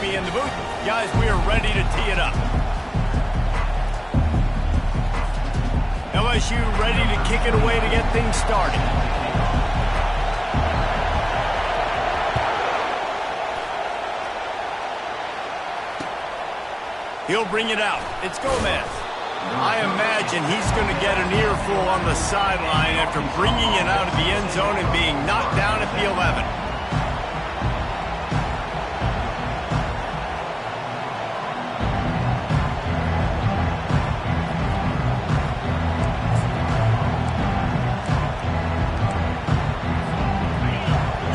me in the booth. Guys, we are ready to tee it up. LSU ready to kick it away to get things started. He'll bring it out. It's Gomez. I imagine he's going to get an earful on the sideline after bringing it out of the end zone and being knocked down at the 11.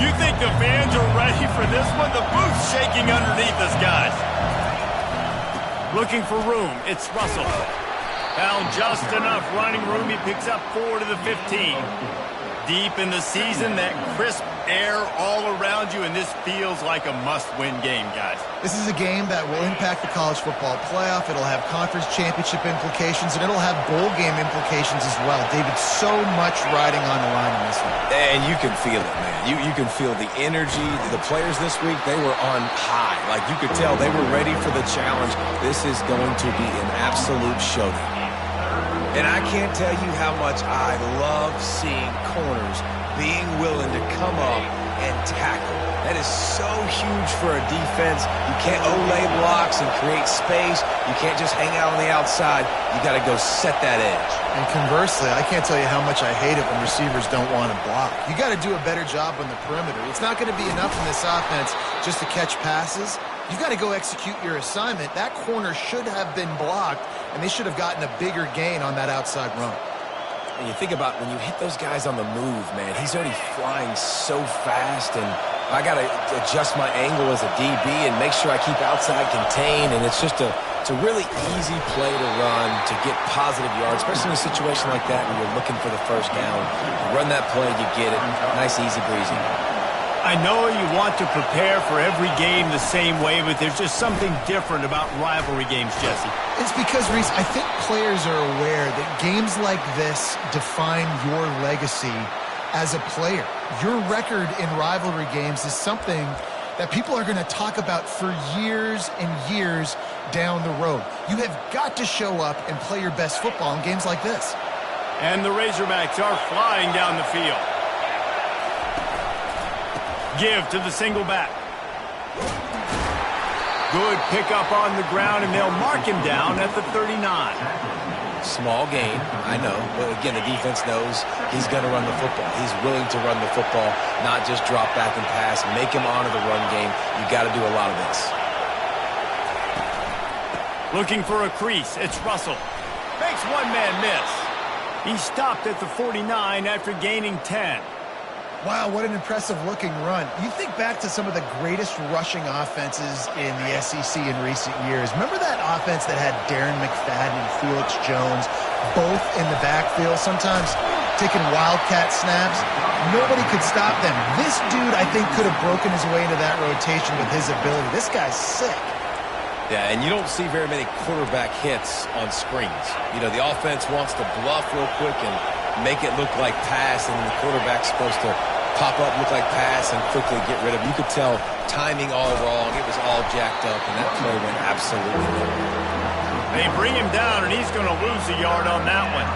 You think the fans are ready for this one? The booth's shaking underneath us, guys. Looking for room. It's Russell. Found just enough running room. He picks up 4 to the 15. Deep in the season, that crisp air all around you, and this feels like a must-win game, guys. This is a game that will impact the college football playoff. It'll have conference championship implications, and it'll have bowl game implications as well. David, so much riding on the line in this one. And you can feel it, man. You can feel the energy. The players this week, they were on high. Like, you could tell they were ready for the challenge. This is going to be an absolute showdown. And I can't tell you how much I love seeing corners being willing to come up and tackle. That is so huge for a defense. You can't olay blocks and create space. You can't just hang out on the outside. You got to go set that edge. And conversely, I can't tell you how much I hate it when receivers don't want to block. You got to do a better job on the perimeter. It's not going to be enough in this offense just to catch passes. You got to go execute your assignment. That corner should have been blocked, and they should have gotten a bigger gain on that outside run. And you think about when you hit those guys on the move, man, he's already flying so fast, and I got to adjust my angle as a DB and make sure I keep outside contained, and it's a really easy play to run to get positive yards, especially in a situation like that when you're looking for the first down. You run that play, you get it. Nice, easy breezy. I know you want to prepare for every game the same way, but there's just something different about rivalry games, Jesse. It's because, Reese, I think players are aware that games like this define your legacy as a player. Your record in rivalry games is something that people are going to talk about for years and years down the road. You have got to show up and play your best football in games like this. And the Razorbacks are flying down the field. Give to the single back. Good pickup on the ground, and they'll mark him down at the 39. Small gain, I know. But again, the defense knows he's going to run the football. He's willing to run the football, not just drop back and pass. Make him honor the run game. You got to do a lot of this. Looking for a crease. It's Russell. Makes one man miss. He stopped at the 49 after gaining 10. Wow, what an impressive-looking run. You think back to some of the greatest rushing offenses in the SEC in recent years. Remember that offense that had Darren McFadden and Felix Jones both in the backfield, sometimes taking wildcat snaps? Nobody could stop them. This dude, I think, could have broken his way into that rotation with his ability. This guy's sick. Yeah, and you don't see very many quarterback hits on screens. You know, the offense wants to bluff real quick and make it look like pass, and the quarterback's supposed to pop up, look like pass, and quickly get rid of it. You could tell timing all wrong. It was all jacked up, and that play went absolutely nowhere. They bring him down, and he's going to lose a yard on that one.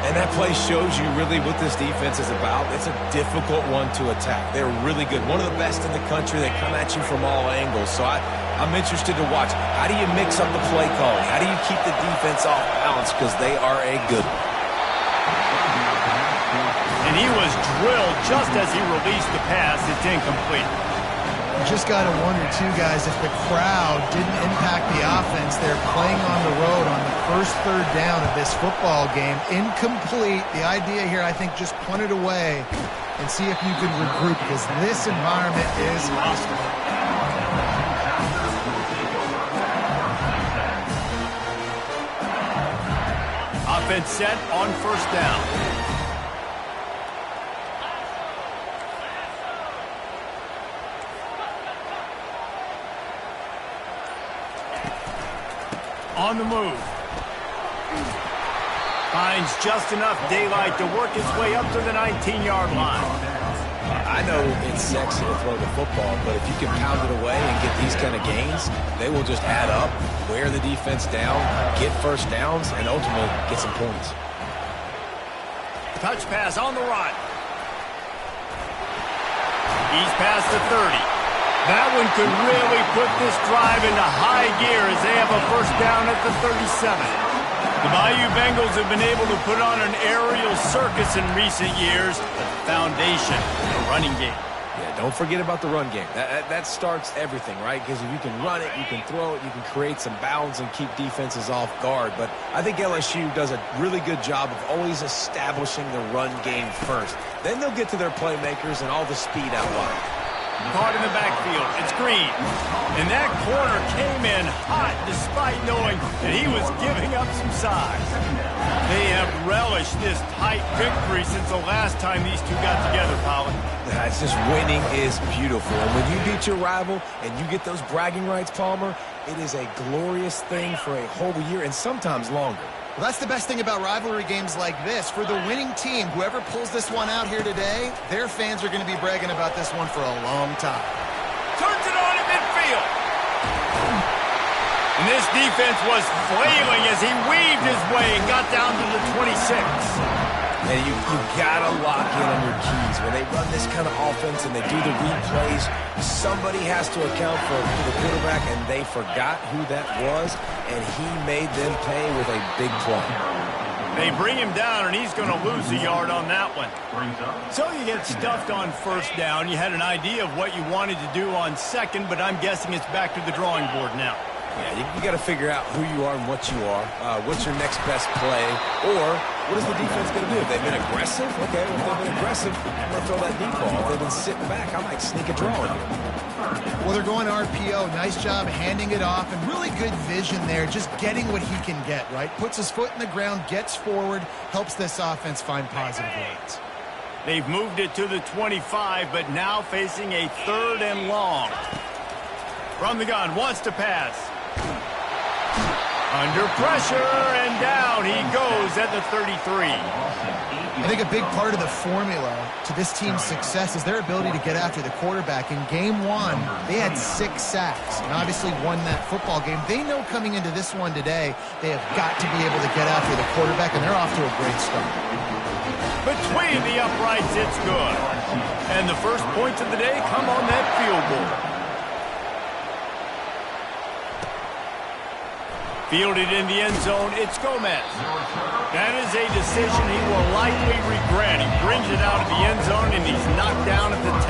And that play shows you really what this defense is about. It's a difficult one to attack. They're really good. One of the best in the country. They come at you from all angles. So I'm interested to watch. How do you mix up the play calling? How do you keep the defense off balance? Because they are a good one. And he was drilled just as he released the pass. It's incomplete. You just got to wonder, too, guys, if the crowd didn't impact the offense. They're playing on the road on the first third down of this football game. Incomplete. The idea here, I think, just punt it away and see if you can regroup, because this environment is hostile. Offense set on first down. On the move. Finds just enough daylight to work its way up to the 19-yard line. I know it's sexy to throw the football, but if you can pound it away and get these kind of gains, they will just add up, wear the defense down, get first downs, and ultimately get some points. Touch pass on the run. He's past the 30. That one could really put this drive into high gear as they have a first down at the 37. The Bayou Bengals have been able to put on an aerial circus in recent years, but the foundation, the running game. Yeah, don't forget about the run game. That starts everything, right? Because if you can run it, you can throw it, you can create some bounds and keep defenses off guard. But I think LSU does a really good job of always establishing the run game first. Then they'll get to their playmakers and all the speed out wide. Caught in the backfield. It's Green. And that corner came in hot despite knowing that he was giving up some size. They have relished this tight victory since the last time these two got together, Pollard. It's just winning is beautiful. And when you beat your rival and you get those bragging rights, Palmer, it is a glorious thing for a whole year and sometimes longer. Well, that's the best thing about rivalry games like this. For the winning team, whoever pulls this one out here today, their fans are going to be bragging about this one for a long time. Turns it on in midfield. And this defense was flailing as he weaved his way and got down to the 26. And you got to lock in on your keys. When they run this kind of offense and they do the replays, somebody has to account for the quarterback, and they forgot who that was, and he made them pay with a big play. They bring him down, and he's going to lose a yard on that one. So you get stuffed on first down. You had an idea of what you wanted to do on second, but I'm guessing it's back to the drawing board now. Yeah, you got to figure out who you are and what you are. What's your next best play? Or what is the defense going to do? If they've been aggressive, okay, well, if they've been aggressive, I'm going to throw that deep ball. If they've been sitting back, I might sneak a draw in here. Well, they're going RPO. Nice job handing it off, and really good vision there, just getting what he can get, right? Puts his foot in the ground, gets forward, helps this offense find positive lanes. They've moved it to the 25, but now facing a 3rd and long. From the gun, wants to pass. Under pressure, and down he goes at the 33. I think a big part of the formula to this team's success is their ability to get after the quarterback. In game 1, they had 6 sacks and obviously won that football game. They know coming into this one today, they have got to be able to get after the quarterback, and they're off to a great start. Between the uprights, it's good. And the first points of the day come on that field goal. Fielded in the end zone, it's Gomez. That is a decision he will likely regret. He brings it out of the end zone, and he's knocked down at the 10.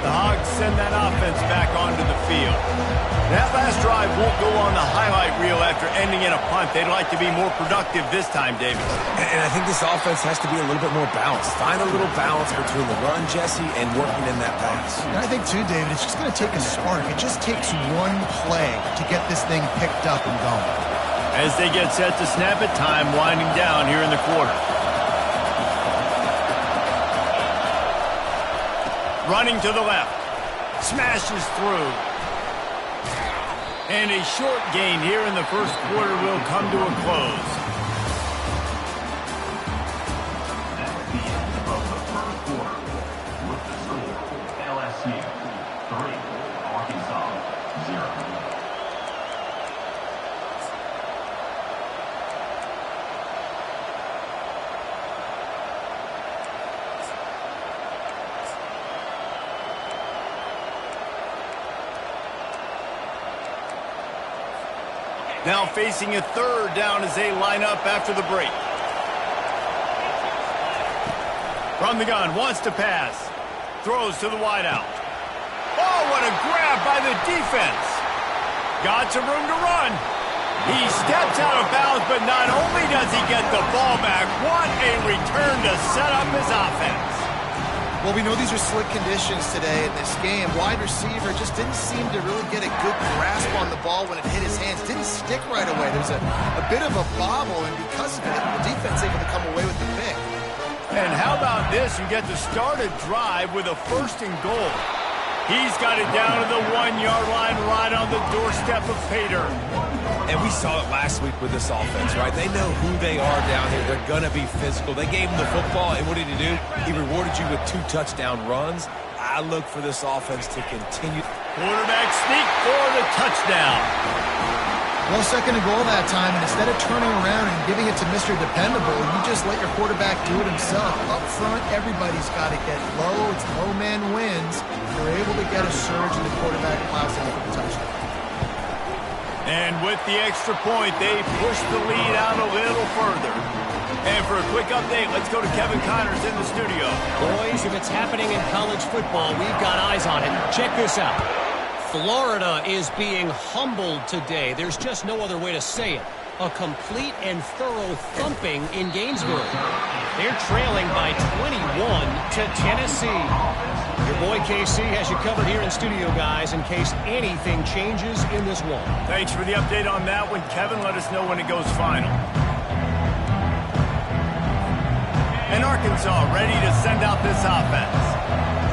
The Hogs send that offense back onto the field. That last drive won't go on the highlight reel after ending in a punt. They'd like to be more productive this time, David. And I think this offense has to be a little bit more balanced. Find a little balance between the run, Jesse, and working in that pass. And I think, too, David, it's just going to take a spark. It just takes one play to get this thing picked up and going. As they get set to snap it, time winding down here in the quarter. Running to the left. Smashes through. And a short gain here in the first quarter will come to a close. That's the end of the first quarter. With the score, LSU 3, Arkansas 0. Now facing a 3rd down as they line up after the break. From the gun, wants to pass. Throws to the wideout. Oh, what a grab by the defense. Got some room to run. He steps out of bounds, but not only does he get the ball back, what a return to set up his offense. Well, we know these are slick conditions today in this game. Wide receiver just didn't seem to really get a good grasp on the ball when it hit his hands. Didn't stick right away. There's a bit of a bobble, and because of it, the defense able to come away with the pick. And how about this? You get to start a drive with a 1st and goal. He's got it down to the 1-yard line right on the doorstep of pay dirt. And we saw it last week with this offense, right? They know who they are down here. They're going to be physical. They gave him the football, and what did he do? He rewarded you with 2 touchdown runs. I look for this offense to continue. Quarterback sneak for the touchdown. Well, second and goal that time, and instead of turning around and giving it to Mr. Dependable, you just let your quarterback do it himself. Up front, everybody's got to get low. It's low man wins. You're able to get a surge, and the quarterback plows in for the touchdown. And with the extra point, they push the lead out a little further. And for a quick update, let's go to Kevin Connors in the studio. Boys, if it's happening in college football, we've got eyes on it. Check this out. Florida is being humbled today. There's just no other way to say it. A complete and thorough thumping in Gainesville. They're trailing by 21 to Tennessee. Your boy KC has you covered here in studio, guys, in case anything changes in this one. Thanks for the update on that one, Kevin. Let us know when it goes final. And Arkansas ready to send out this offense.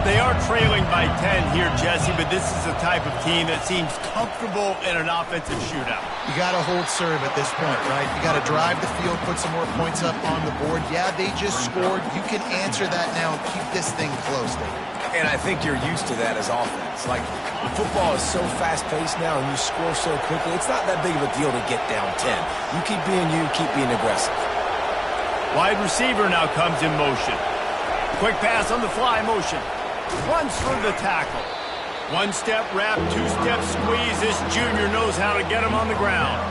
They are trailing by 10 here, Jesse, but this is the type of team that seems comfortable in an offensive shootout. You got to hold serve at this point, right? You got to drive the field, put some more points up on the board. Yeah, they just scored. You can answer that now and keep this thing close, David. And I think you're used to that as offense. Like, football is so fast-paced now and you score so quickly, it's not that big of a deal to get down 10. You keep being aggressive. Wide receiver now comes in motion. Quick pass on the fly motion. Runs through the tackle. One-step wrap, two-step squeeze. This junior knows how to get him on the ground.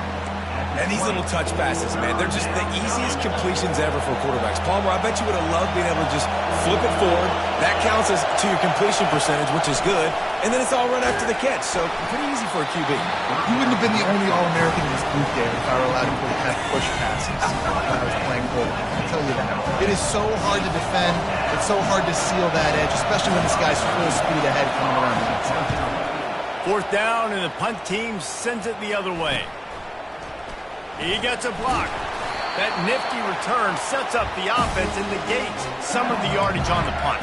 And these little touch passes, man, they're just the easiest completions ever for quarterbacks. Palmer, I bet you would have loved being able to just flip it forward. That counts as to your completion percentage, which is good. And then it's all run after the catch, so pretty easy for a QB. You wouldn't have been the only All-American in this group there if I were allowed to have push passes when I was playing quarterback. I'll tell you that. It is so hard to defend. It's so hard to seal that edge, especially when this guy's full speed ahead coming around the outside. 4th down, and the punt team sends it the other way. He gets a block. That nifty return sets up the offense and negates some of the yardage on the punt.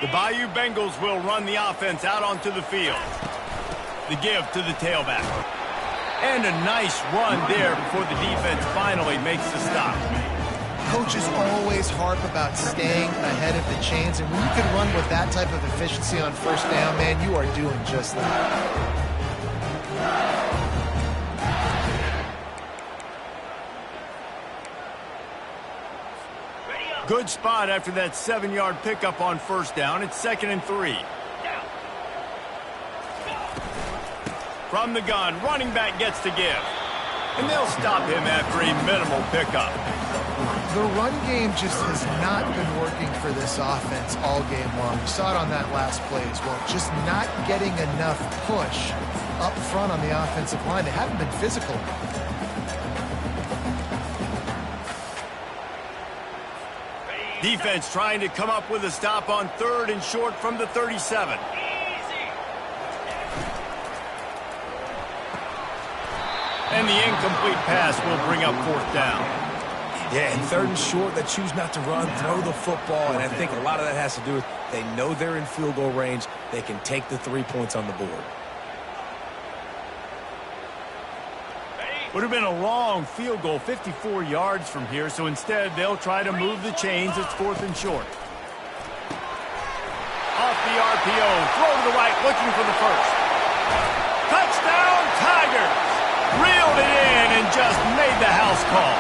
The Bayou Bengals will run the offense out onto the field. The give to the tailback. And a nice run there before the defense finally makes the stop. Coaches always harp about staying ahead of the chains, and when you can run with that type of efficiency on 1st down, man, you are doing just that. Good spot after that 7-yard pickup on 1st down. It's 2nd and 3. From the gun, running back gets to give. And they'll stop him after a minimal pickup. The run game just has not been working for this offense all game long. We saw it on that last play as well. Just not getting enough push up front on the offensive line. They haven't been physical. Defense trying to come up with a stop on 3rd and short from the 37. And the incomplete pass will bring up 4th down. Yeah, and 3rd and short, they choose not to run, throw the football, and I think a lot of that has to do with they know they're in field goal range. They can take the 3 points on the board. Would have been a long field goal, 54 yards from here, so instead they'll try to move the chains. It's 4th and short. Off the RPO, throw to the right, looking for the first. Touchdown, Tigers! Reeled it in and just made the house call.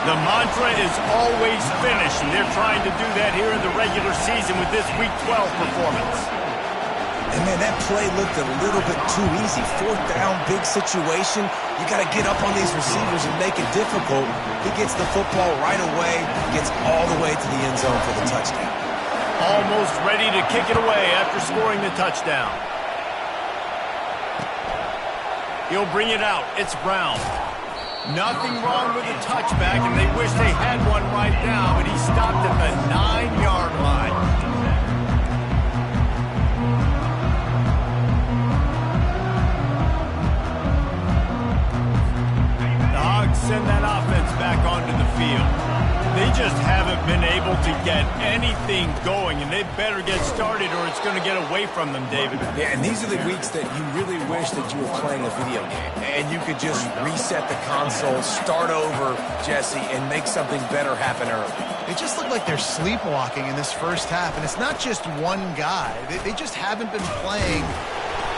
The mantra is always finish, and they're trying to do that here in the regular season with this Week 12 performance. And, man, that play looked a little bit too easy. 4th down, big situation. You got to get up on these receivers and make it difficult. He gets the football right away, gets all the way to the end zone for the touchdown. Almost ready to kick it away after scoring the touchdown. He'll bring it out. It's Brown. Nothing wrong with the touchback, and they wish they had one right now, but he stopped at the 9-yard line. just haven't been able to get anything going, and they better get started or it's going to get away from them, David. Yeah, and these are the weeks that you really wish that you were playing a video game and you could just reset the console, start over, Jesse, and make something better happen early. They just look like they're sleepwalking in this first half, and it's not just one guy. They just haven't been playing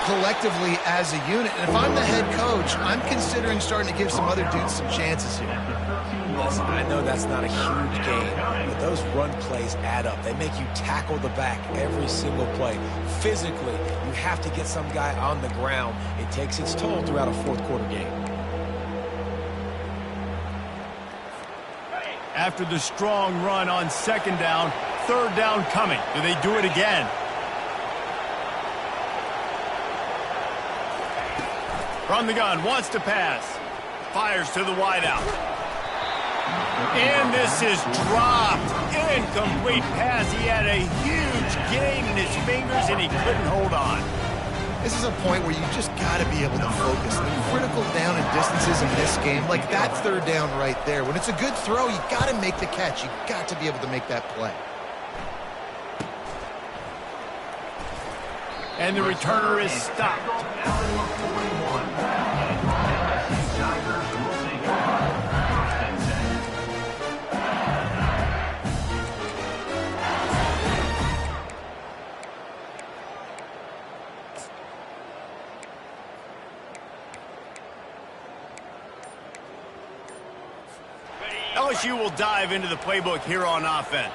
collectively as a unit. And if I'm the head coach, I'm considering starting to give some other dudes some chances here. Listen, I know that's not a huge game, but those run plays add up. They make you tackle the back every single play. Physically, you have to get some guy on the ground. It takes its toll throughout a fourth-quarter game. After the strong run on second down, third down coming. Do they do it again? From the gun, wants to pass. Fires to the wideout. And this is dropped. Incomplete pass. He had a huge gain in his fingers, and he couldn't hold on. This is a point where you just got to be able to focus. The critical down and distances in this game, like that third down right there. When it's a good throw, you got to make the catch. You got to be able to make that play. And the returner is stopped. LSU will dive into the playbook here on offense.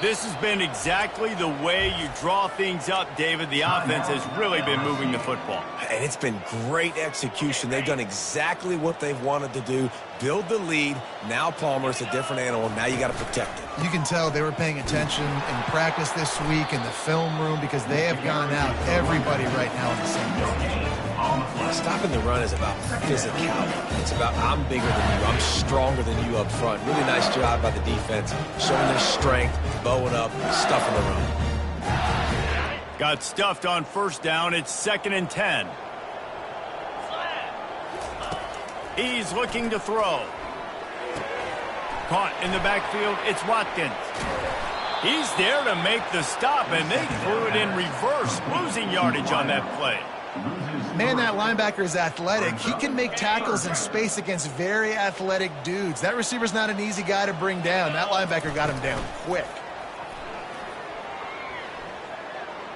This has been exactly the way you draw things up, David. The offense has really been moving the football. And it's been great execution. They've done exactly what they've wanted to do. Build the lead. Now Palmer's a different animal. Now you got to protect it. You can tell they were paying attention in practice this week in the film room because they have gone out, everybody right now, on the same page. Stopping the run is about physicality. It's about I'm bigger than you. I'm stronger than you up front. Really nice job by the defense, showing their strength, bowing up, stuffing the run. Got stuffed on first down. It's 2nd and 10. He's looking to throw. Caught in the backfield. It's Watkins. He's there to make the stop, and they threw it in reverse, losing yardage on that play. Man, that linebacker is athletic. He can make tackles in space against very athletic dudes. That receiver's not an easy guy to bring down. That linebacker got him down quick.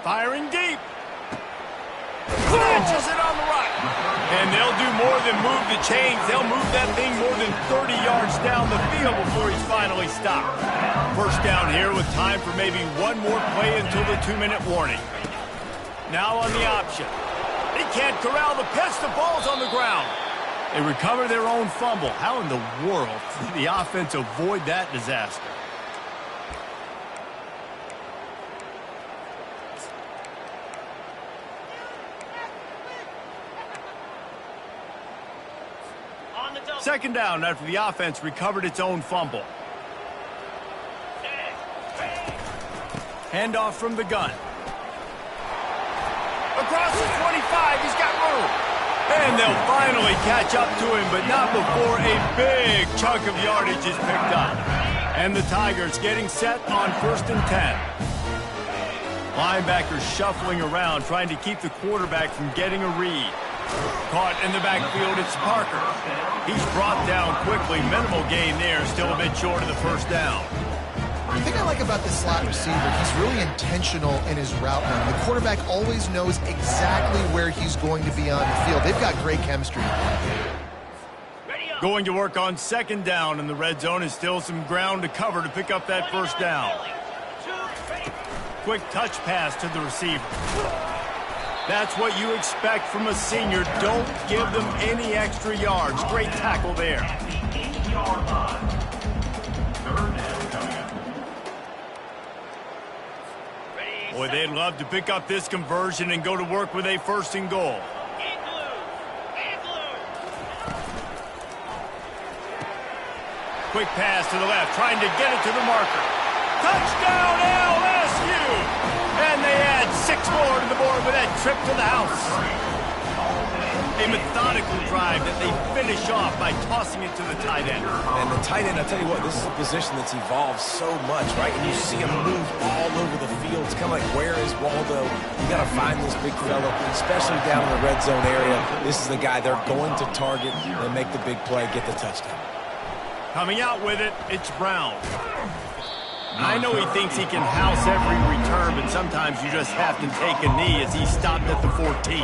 Firing deep. Snatches it on the right. And they'll do more than move the chains. They'll move that thing more than 30 yards down the field before he's finally stopped. First down here with time for maybe one more play until the 2-minute warning. Now on the option. He can't corral the pitch. The ball's on the ground. They recover their own fumble. How in the world did the offense avoid that disaster? Second down after the offense recovered its own fumble. Handoff from the gun. Across the 25, he's got room. And they'll finally catch up to him, but not before a big chunk of yardage is picked up. And the Tigers getting set on 1st and 10. Linebackers shuffling around, trying to keep the quarterback from getting a read. Caught in the backfield, it's Parker. He's brought down quickly. Minimal gain there, still a bit short of the first down. The thing I like about this slot receiver, he's really intentional in his route running. The quarterback always knows exactly where he's going to be on the field. They've got great chemistry. Going to work on second down, and the red zone is still some ground to cover to pick up that first down. Quick touch pass to the receiver. That's what you expect from a senior. Don't give them any extra yards. Great tackle there. Boy, they'd love to pick up this conversion and go to work with a 1st and goal. Quick pass to the left, trying to get it to the marker. Touchdown, LSU! And they add 6 more to the board with that trip to the house. A methodical drive that they finish off by tossing it to the tight end. And the tight end, I tell you what, this is a position that's evolved so much, right? And you see him move all over the field. It's kind of like, where is Waldo? You got to find this big fella, especially down in the red zone area. This is the guy they're going to target and make the big play, get the touchdown. Coming out with it, it's Brown. I know he thinks he can house every return, but sometimes you just have to take a knee as he stopped at the 14.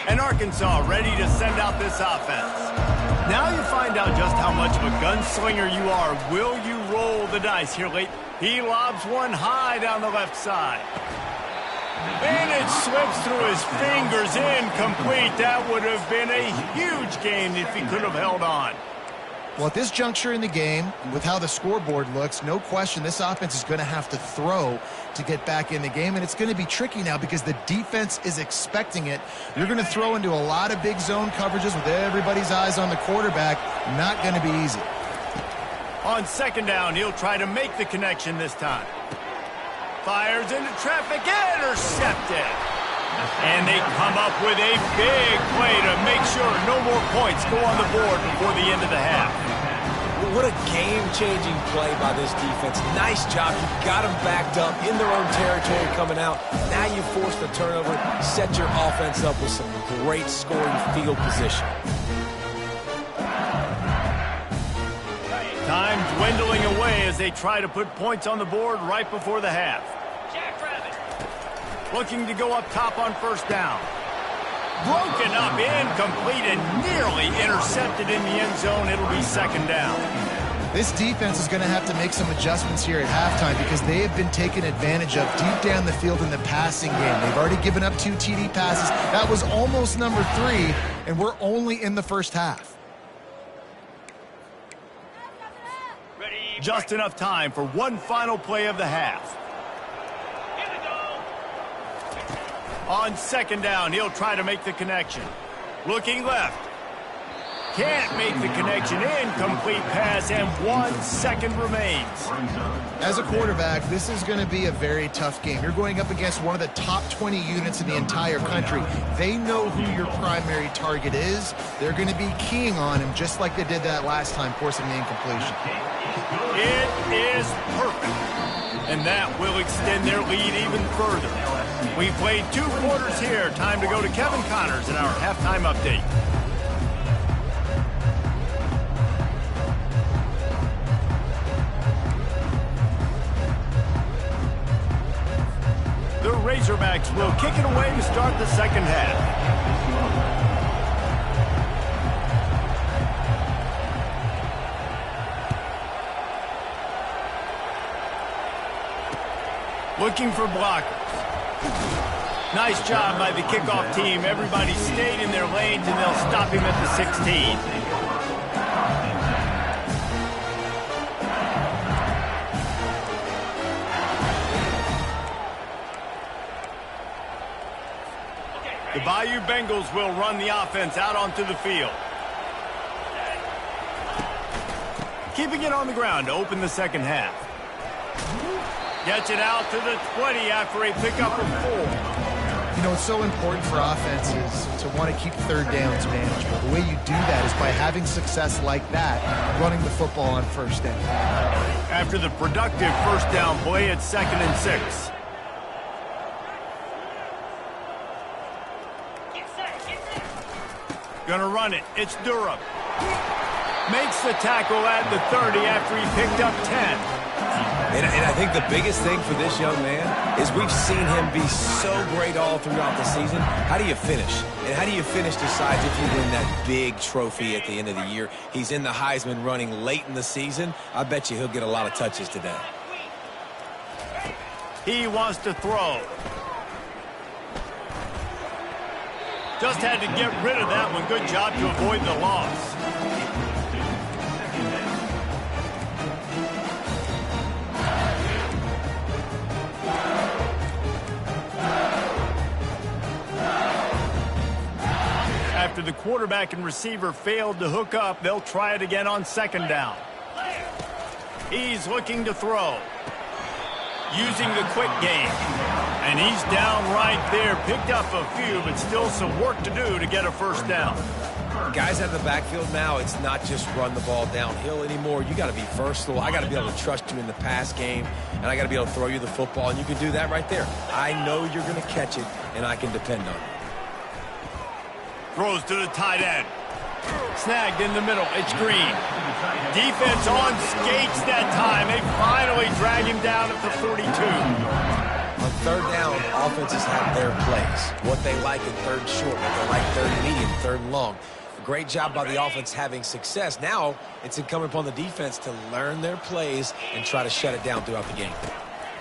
And Arkansas ready to send out this offense. Now you find out just how much of a gunslinger you are. Will you roll the dice here late? He lobs one high down the left side. And it slips through his fingers, incomplete. That would have been a huge gain if he could have held on. Well, at this juncture in the game, with how the scoreboard looks, no question this offense is going to have to throw to get back in the game, and it's going to be tricky now because the defense is expecting it. You're going to throw into a lot of big zone coverages with everybody's eyes on the quarterback. Not going to be easy. On second down, he'll try to make the connection this time. Fires into traffic, intercepted. And they come up with a big play to make sure no more points go on the board before the end of the half. What a game-changing play by this defense. Nice job. You got them backed up in their own territory coming out. Now you force the turnover, set your offense up with some great scoring field position. Time dwindling away as they try to put points on the board right before the half. Looking to go up top on first down. Broken up, incomplete, and nearly intercepted in the end zone. It'll be second down. This defense is going to have to make some adjustments here at halftime because they have been taken advantage of deep down the field in the passing game. They've already given up 2 TD passes. That was almost number 3, and we're only in the first half. Just enough time for one final play of the half. On second down, he'll try to make the connection. Looking left. Can't make the connection. Incomplete pass, and 1 second remains. As a quarterback, this is going to be a very tough game. You're going up against one of the top 20 units in the entire country. They know who your primary target is. They're going to be keying on him just like they did that last time, forcing the incompletion. It is perfect. And that will extend their lead even further. We played 2 quarters here. Time to go to Kevin Connors in our halftime update. The Razorbacks will kick it away to start the second half. Looking for blockers. Nice job by the kickoff team. Everybody stayed in their lanes, and they'll stop him at the 16. The Bayou Bengals will run the offense out onto the field. Keeping it on the ground to open the second half. Gets it out to the 20 after a pickup of 4. You know, it's so important for offenses to want to keep third downs management. The way you do that is by having success like that, running the football on first down. After the productive first down play, it's 2nd and 6. Gonna run it. It's Durham. Makes the tackle at the 30 after he picked up 10. And I think the biggest thing for this young man is we've seen him be so great all throughout the season. How do you finish? And how do you finish decides if you win that big trophy at the end of the year? He's in the Heisman running late in the season. I bet you he'll get a lot of touches today. He wants to throw. Just had to get rid of that one. Good job to avoid the loss. quarterback and receiver failed to hook up. They'll try it again on second down. He's looking to throw. Using the quick game. And he's down right there. Picked up a few, but still some work to do to get a first down. Guys out of the backfield now, it's not just run the ball downhill anymore. You got to be versatile. I got to be able to trust you in the pass game, and I got to be able to throw you the football, and you can do that right there. I know you're going to catch it, and I can depend on it. Throws to the tight end. Snagged in the middle. It's Green. Defense on skates that time. They finally drag him down at the 42. On third down, offenses have their plays. What they like in third short, what they like third medium, third long. Great job by the offense having success. Now it's incumbent upon the defense to learn their plays and try to shut it down throughout the game.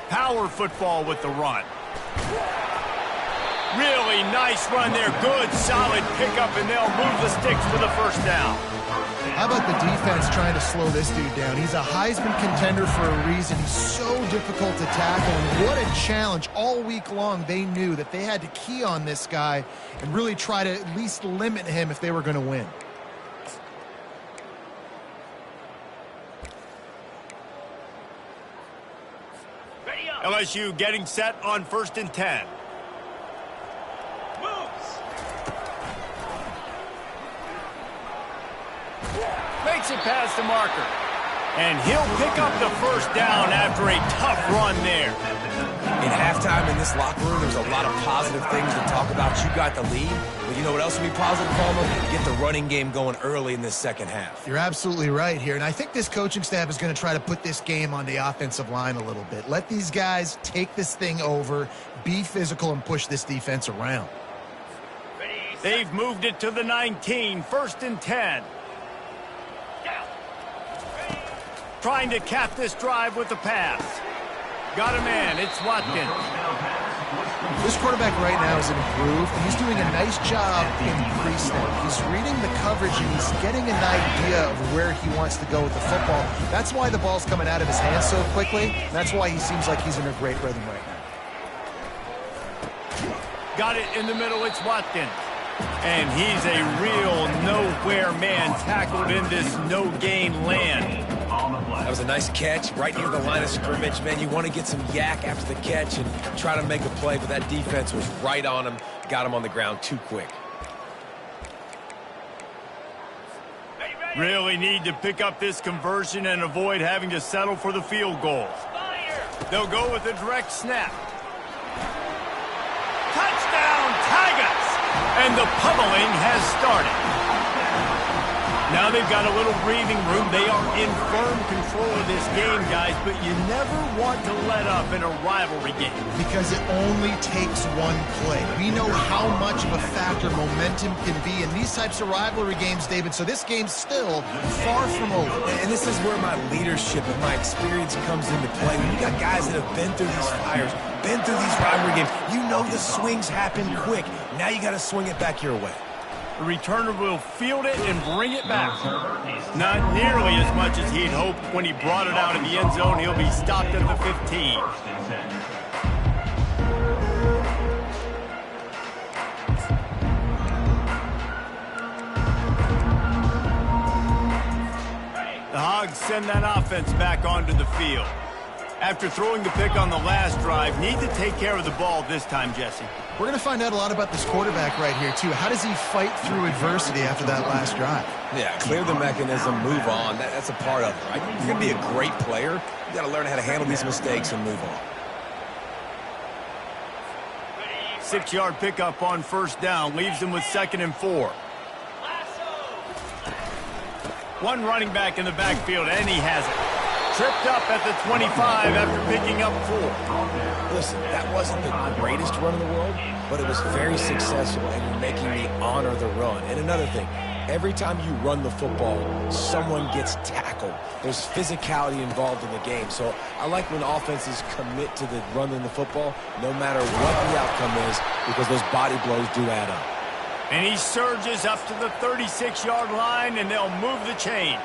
Power football with the run. Really nice run there. Good, solid pickup, and they'll move the sticks for the first down. How about the defense trying to slow this dude down? He's a Heisman contender for a reason. He's so difficult to tackle, and what a challenge. All week long, they knew that they had to key on this guy and really try to at least limit him if they were going to win. LSU getting set on 1st and 10. Makes it past the marker. And he'll pick up the first down after a tough run there. In halftime in this locker room, there's a lot of positive things to talk about. You got the lead, but you know what else will be positive, Palmer? Get the running game going early in this second half. You're absolutely right here, and I think this coaching staff is going to try to put this game on the offensive line a little bit. Let these guys take this thing over, be physical, and push this defense around. They've moved it to the 19, 1st and 10. Trying to cap this drive with the pass. Got a man. It's Watkins. This quarterback right now is improved, and he's doing a nice job in pre-snap. He's reading the coverage, and he's getting an idea of where he wants to go with the football. That's why the ball's coming out of his hands so quickly. That's why he seems like he's in a great rhythm right now. Got it in the middle. It's Watkins. And he's a real nowhere man tackled in this no-gain land. That was a nice catch right near the line of scrimmage. Man, you want to get some yak after the catch and try to make a play, but that defense was right on him, got him on the ground too quick. Really need to pick up this conversion and avoid having to settle for the field goal. They'll go with a direct snap. Touchdown, Tigers! And the pummeling has started. Now they've got a little breathing room. They are in firm control of this game, guys, but you never want to let up in a rivalry game. Because it only takes one play. We know how much of a factor momentum can be in these types of rivalry games, David, so this game's still far from over. And this is where my leadership and my experience comes into play. When you got guys that have been through these fires, been through these rivalry games, you know the swings happen quick. Now you got to swing it back your way. The returner will field it and bring it back. Not nearly as much as he'd hoped when he brought it out in the end zone. He'll be stopped at the 15. The Hogs send that offense back onto the field. After throwing the pick on the last drive, need to take care of the ball this time, Jesse. We're going to find out a lot about this quarterback right here, too. How does he fight through adversity after that last drive? Yeah, clear the mechanism, move on. That's a part of it, right? If you're going to be a great player, you got to learn how to handle these mistakes and move on. 6-yard pickup on first down leaves them with 2nd and 4. One running back in the backfield, and he has it. Tripped up at the 25 after picking up 4. Listen, that wasn't the greatest run in the world, but it was very successful, and you're making me honor the run. And another thing, every time you run the football, someone gets tackled. There's physicality involved in the game. So I like when offenses commit to the running the football, no matter what the outcome is, because those body blows do add up. And he surges up to the 36-yard line, and they'll move the chains.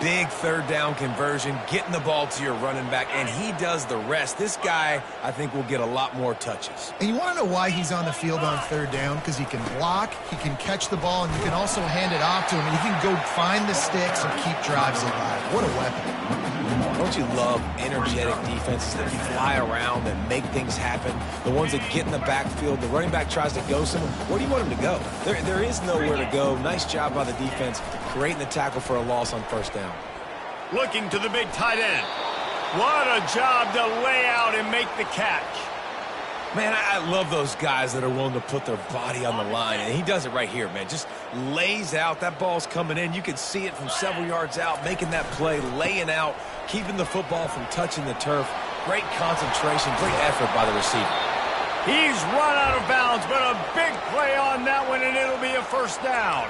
Big third down conversion, getting the ball to your running back, and he does the rest. This guy, I think, will get a lot more touches. And you want to know why he's on the field on third down? Because he can block, he can catch the ball, and you can also hand it off to him, and he can go find the sticks and keep drives alive. What a weapon. Don't you love energetic defenses that fly around and make things happen? The ones that get in the backfield, the running back tries to go somewhere. Where do you want him to go? There is nowhere to go. Nice job by the defense, creating the tackle for a loss on first down. Looking to the big tight end. What a job to lay out and make the catch. Man, I love those guys that are willing to put their body on the line, and he does it right here, man. Just lays out. That ball's coming in. You can see it from several yards out, making that play, laying out, keeping the football from touching the turf. Great concentration, great effort by the receiver. He's run out of bounds, but a big play on that one, and it'll be a first down.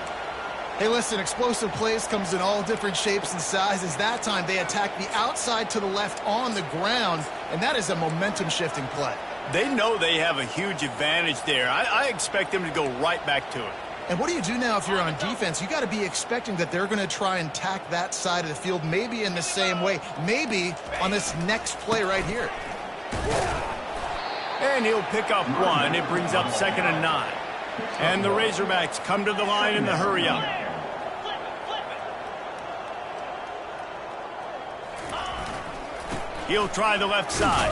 Hey, listen, explosive plays comes in all different shapes and sizes. That time, they attack the outside to the left on the ground, and that is a momentum-shifting play. They know they have a huge advantage there. I expect them to go right back to it. And what do you do now if you're on defense? You got to be expecting that they're going to try and tack that side of the field, maybe in the same way, maybe on this next play right here. And he'll pick up one. It brings up 2nd and 9. And the Razorbacks come to the line in the hurry-up. He'll try the left side.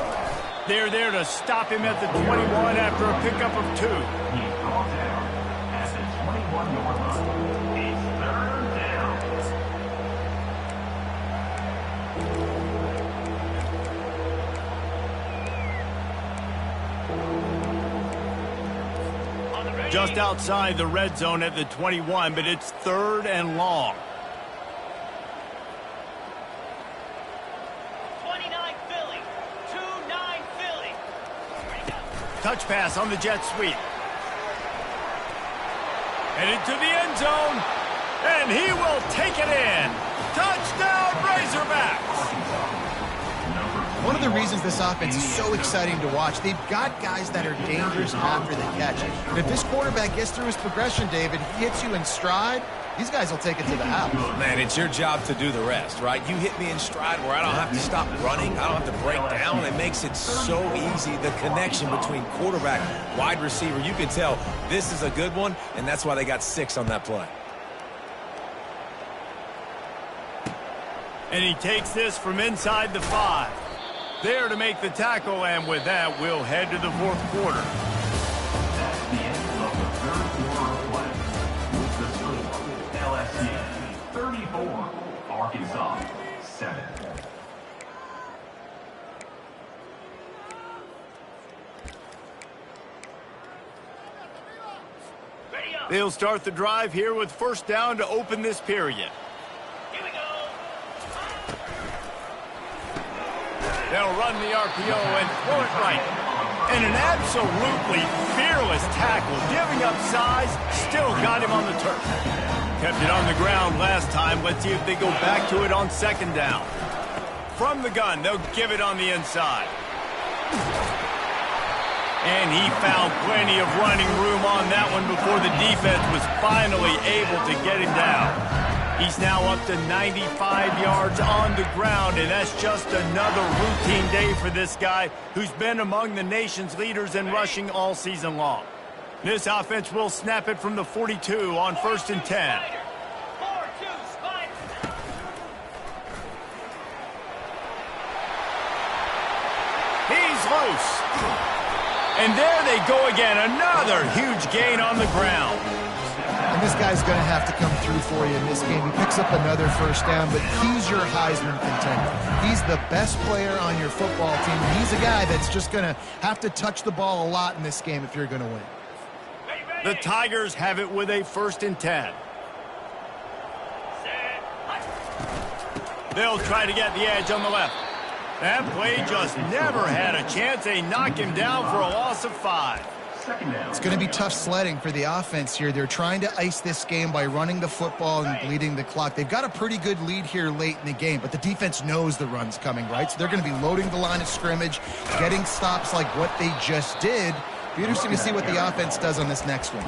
They're there to stop him at the 21 after a pickup of 2. He's brought down at the 21-yard line. It's third down. Just outside the red zone at the 21, but it's 3rd and long. Touch pass on the jet sweep. And into the end zone. And he will take it in. Touchdown, Razorbacks! One of the reasons this offense is so exciting to watch, they've got guys that are dangerous after the catch. And if this quarterback gets through his progression, David, he hits you in stride, these guys will take it to the house. Man, it's your job to do the rest, right? You hit me in stride where I don't have to stop running. I don't have to break down. It makes it so easy, the connection between quarterback, wide receiver. You can tell this is a good one, and that's why they got 6 on that play. And he takes this from inside the 5. There to make the tackle, and with that, we'll head to the 4th quarter. That's the end of the third quarter of play. With the score, LSU 34, Arkansas 7. They'll start the drive here with first down to open this period. They'll run the RPO and throw it right. And an absolutely fearless tackle, giving up size, still got him on the turf. Kept it on the ground last time. Let's see if they go back to it on 2nd down. From the gun, they'll give it on the inside. And he found plenty of running room on that one before the defense was finally able to get him down. He's now up to 95 yards on the ground, and that's just another routine day for this guy who's been among the nation's leaders in rushing all season long. This offense will snap it from the 42 on 1st and 10. He's loose. And there they go again, another huge gain on the ground. And this guy's going to have to come through for you in this game. He picks up another first down, but he's your Heisman contender. He's the best player on your football team. He's a guy that's just going to have to touch the ball a lot in this game if you're going to win. The Tigers have it with a 1st and 10. They'll try to get the edge on the left. That play just never had a chance. They knock him down for a loss of 5. It's going to be tough sledding for the offense here. They're trying to ice this game by running the football and bleeding the clock. They've got a pretty good lead here late in the game, but the defense knows the run's coming, right? So they're going to be loading the line of scrimmage, getting stops like what they just did. Be interesting to see what the offense does on this next one.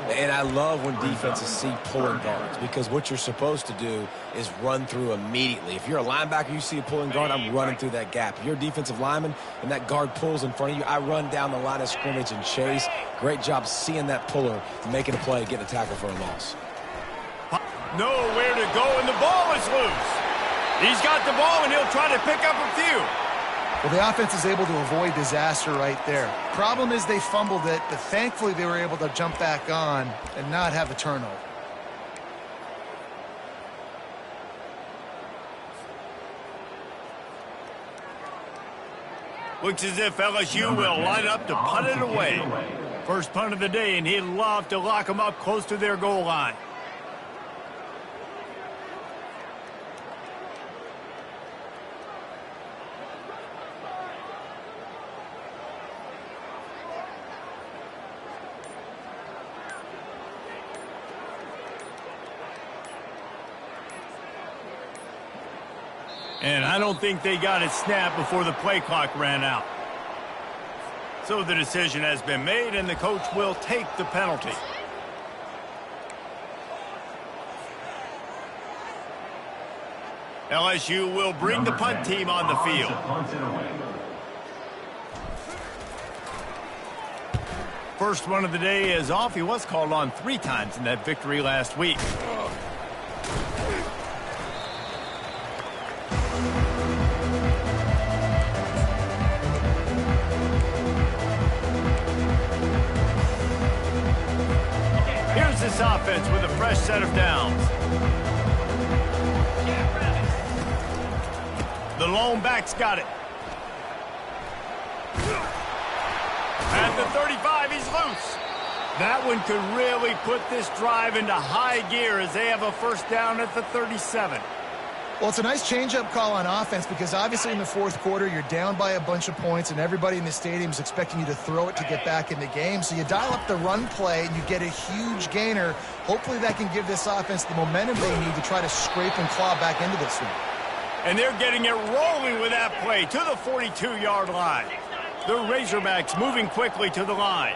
And I love when defenses see pulling guards, because what you're supposed to do is run through immediately. If you're a linebacker, you see a pulling guard, I'm running through that gap. If you're a defensive lineman and that guard pulls in front of you, I run down the line of scrimmage and chase. Great job seeing that puller, making a play, getting a tackle for a loss. Nowhere to go, and the ball is loose. He's got the ball, and he'll try to pick up a few. Well, the offense is able to avoid disaster right there. Problem is they fumbled it, but thankfully they were able to jump back on and not have a turnover. Looks as if LSU will line up to punt it away. First punt of the day, and he'd love to lock them up close to their goal line. And I don't think they got it snapped before the play clock ran out. So the decision has been made, and the coach will take the penalty. LSU will bring the punt team on the field. First one of the day is off. He was called on 3 times in that victory last week. Here's this offense with a fresh set of downs. The lone back's got it. At the 35, he's loose. That one could really put this drive into high gear as they have a first down at the 37. Well, it's a nice change-up call on offense because obviously in the fourth quarter you're down by a bunch of points and everybody in the stadium is expecting you to throw it to get back in the game. So you dial up the run play and you get a huge gainer. Hopefully that can give this offense the momentum they need to try to scrape and claw back into this one. And they're getting it rolling with that play to the 42-yard line. The Razorbacks moving quickly to the line.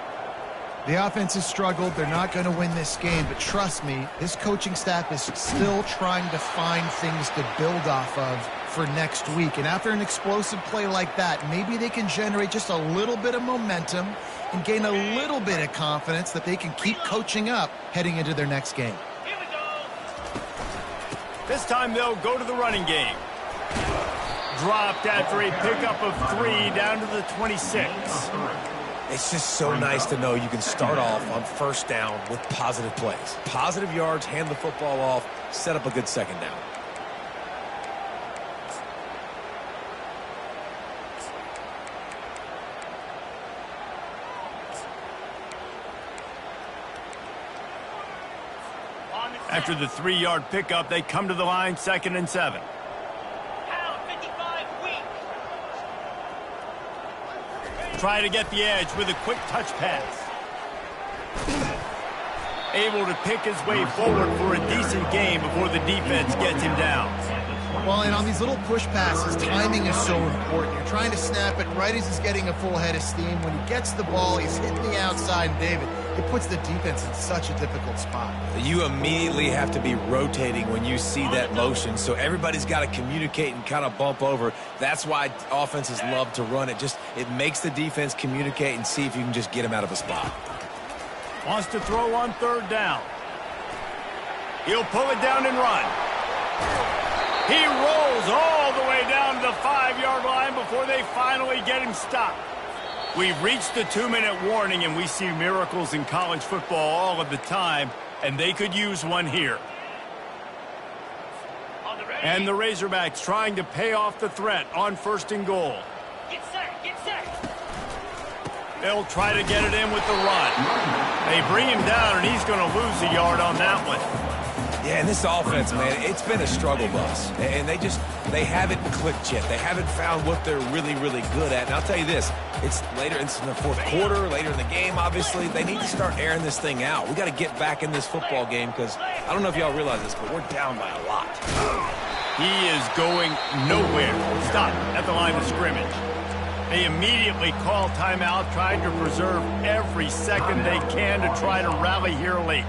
The offense has struggled. They're not going to win this game, but trust me, this coaching staff is still trying to find things to build off of for next week. And after an explosive play like that, maybe they can generate just a little bit of momentum and gain a little bit of confidence that they can keep coaching up heading into their next game. This time they'll go to the running game. Dropped after a pickup of 3 down to the 26. It's just so nice to know you can start off on first down with positive plays. Positive yards, hand the football off, set up a good second down. After the 3-yard pickup, they come to the line, 2nd and 7. Try to get the edge with a quick touch pass. Able to pick his way forward for a decent gain before the defense gets him down. Well, and on these little push passes, timing is so important. You're trying to snap it right as he's getting a full head of steam. When he gets the ball, he's hitting the outside, and David, it puts the defense in such a difficult spot. You immediately have to be rotating when you see that motion, so everybody's got to communicate and kind of bump over. That's why offenses love to run it. It makes the defense communicate and see if you can just get him out of a spot. Wants to throw on 3rd down. He'll pull it down and run. He rolls all the way down to the 5-yard line before they finally get him stopped. We've reached the 2-minute warning, and we see miracles in college football all of the time, and they could use one here. And the Razorbacks trying to pay off the threat on 1st and goal. Get set, get set. They'll try to get it in with the run. They bring him down, and he's going to lose a yard on that one. Yeah, and this offense, man, it's been a struggle bus. And they haven't clicked yet. They haven't found what they're really, really good at. And I'll tell you this, it's later in the fourth quarter, later in the game, obviously. They need to start airing this thing out. We got to get back in this football game because I don't know if y'all realize this, but we're down by a lot. He is going nowhere. Stop at the line of scrimmage. They immediately call timeout, trying to preserve every second they can to try to rally here late.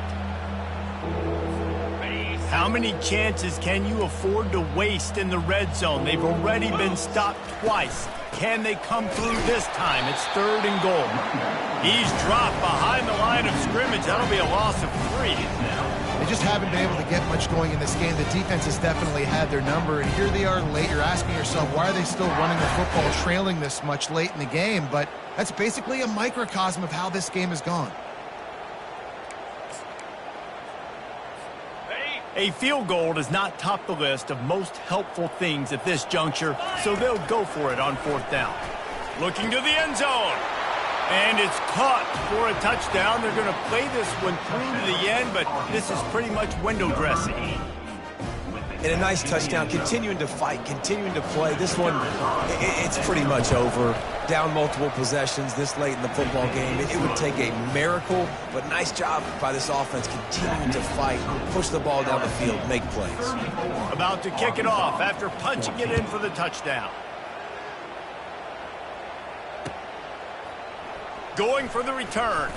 How many chances can you afford to waste in the red zone? They've already been stopped twice. Can they come through this time? It's 3rd and goal. He's dropped behind the line of scrimmage. That'll be a loss of 3. They just haven't been able to get much going in this game. The defense has definitely had their number, and here they are late. You're asking yourself, why are they still running the football, trailing this much late in the game? But that's basically a microcosm of how this game has gone. A field goal does not top the list of most helpful things at this juncture, so they'll go for it on 4th down. Looking to the end zone. And it's caught for a touchdown. They're going to play this one through to the end, but this is pretty much window dressing. And a nice touchdown, continuing to fight, continuing to play. This one, it's pretty much over. Down multiple possessions this late in the football game. It would take a miracle, but nice job by this offense continuing to fight, push the ball down the field, make plays. About to kick it off after punching it in for the touchdown. Going for the return.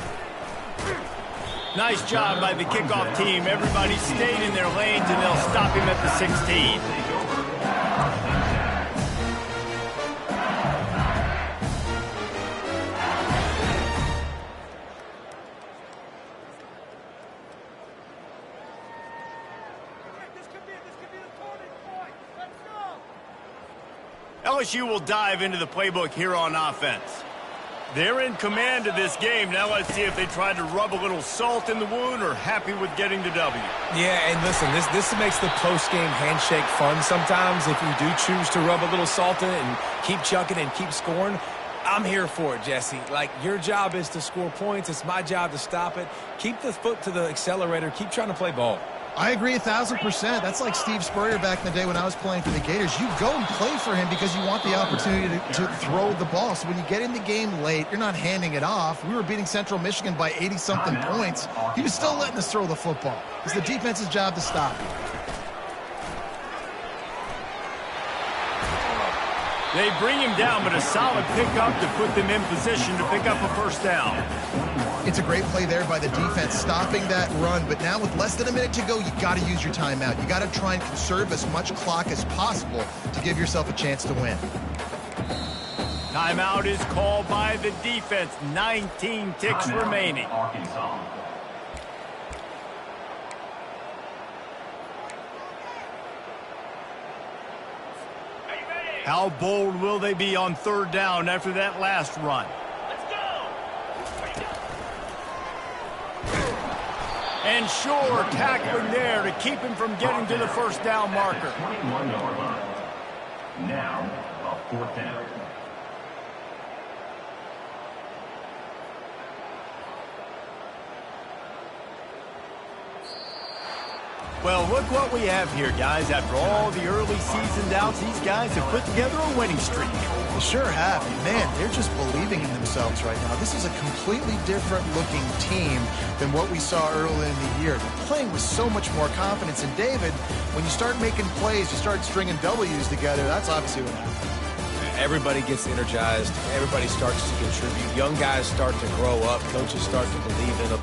Nice job by the kickoff team. Everybody stayed in their lanes, and they'll stop him at the 16. LSU will dive into the playbook here on offense. They're in command of this game. Now let's see if they try to rub a little salt in the wound or happy with getting the W. Yeah, and listen, this makes the post-game handshake fun sometimes. If you do choose to rub a little salt in it and keep chucking and keep scoring, I'm here for it, Jesse. Like, your job is to score points. It's my job to stop it. Keep the foot to the accelerator. Keep trying to play ball. I agree 1,000%. That's like Steve Spurrier back in the day when I was playing for the Gators. You go and play for him because you want the opportunity to throw the ball. So when you get in the game late, you're not handing it off. We were beating Central Michigan by 80-something points. He was still letting us throw the football. It's the defense's job to stop it. They bring him down, but a solid pickup to put them in position to pick up a 1st down. It's a great play there by the defense, stopping that run. But now with less than a minute to go, you got to use your timeout. You got to try and conserve as much clock as possible to give yourself a chance to win. Timeout is called by the defense. 19 ticks remaining. Arkansas. How bold will they be on 3rd down after that last run? And sure, tackling there to keep him from getting to the 1st down marker. 21-yard line. Now, a 4th down. Well, look what we have here, guys. After all the early season doubts, these guys have put together a winning streak. They sure have. And man, they're just believing in themselves right now. This is a completely different looking team than what we saw early in the year. They're playing with so much more confidence. And David, when you start making plays, you start stringing W's together, that's obviously what happens. Everybody gets energized. Everybody starts to contribute. Young guys start to grow up. Coaches start to believe in them.